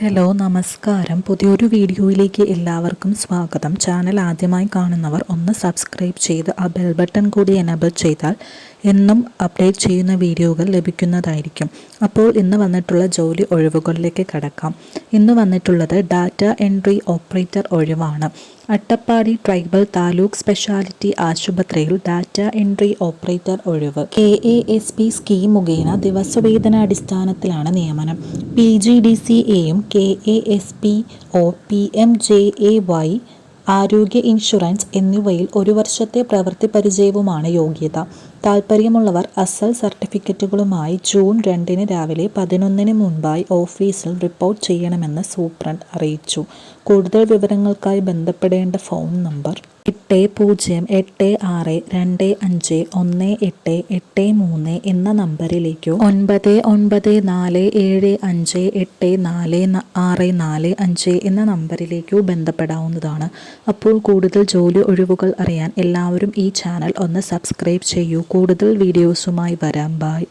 Hello നമസ്കാരം. പുതിയൊരു വീഡിയോയിലേക്ക് എല്ലാവർക്കും സ്വാഗതം. ചാനൽ ആദ്യമായി കാണുന്നവർ ഒന്ന് സബ്സ്ക്രൈബ് ചെയ്ത് ആ ബെൽ ബട്ടൺ കൂടി എനേബിൾ ചെയ്താൽ എന്നും അപ്ഡേറ്റ് ചെയ്യുന്ന വീഡിയോകൾ ലഭിക്കുന്നതായിരിക്കും. അപ്പോൾ ഇന്ന് വന്നിട്ടുള്ള ജോലി ഒഴിവുകളിലേക്ക് കടക്കാം. ഇന്ന് വന്നിട്ടുള്ളത് ഡാറ്റ എൻട്രി ഓപ്പറേറ്റർ ഒഴിവാണ്. അട്ടപ്പാടി ട്രൈബൽ താലൂക്ക് സ്പെഷ്യാലിറ്റി ആശുപത്രിയിൽ ഡാറ്റ എൻട്രി ഓപ്പറേറ്റർ ഒഴിവ്. KASP സ്കീം മുഖേന ദിവസവേതനാടിസ്ഥാനത്തിലാണ് നിയമനം. PGDCAയും KASPO-PMJAY ആരോഗ്യ ഇൻഷുറൻസ് എന്നിവയിൽ 1 വർഷത്തെ പ്രവൃത്തി പരിചയവുമാണ് യോഗ്യത. താൽപ്പര്യമുള്ളവർ അസൽ സർട്ടിഫിക്കറ്റുകളുമായി ജൂൺ 2 രാവിലെ 11 മുൻപായി ഓഫീസിൽ റിപ്പോർട്ട് ചെയ്യണമെന്ന് സൂപ്രണ്ട് അറിയിച്ചു. കൂടുതൽ വിവരങ്ങൾക്കായി ബന്ധപ്പെടേണ്ട ഫോൺ നമ്പർ 8086251883 എന്ന നമ്പറിലേക്കോ 9947584645 എന്ന നമ്പറിലേക്കോ ബന്ധപ്പെടാവുന്നതാണ്. അപ്പോൾ കൂടുതൽ ജോലി ഒഴിവുകൾ അറിയാൻ എല്ലാവരും ഈ ചാനൽ ഒന്ന് സബ്സ്ക്രൈബ് ചെയ്യൂ. കൂടുതൽ വീഡിയോസുമായി വരാം. ബൈ.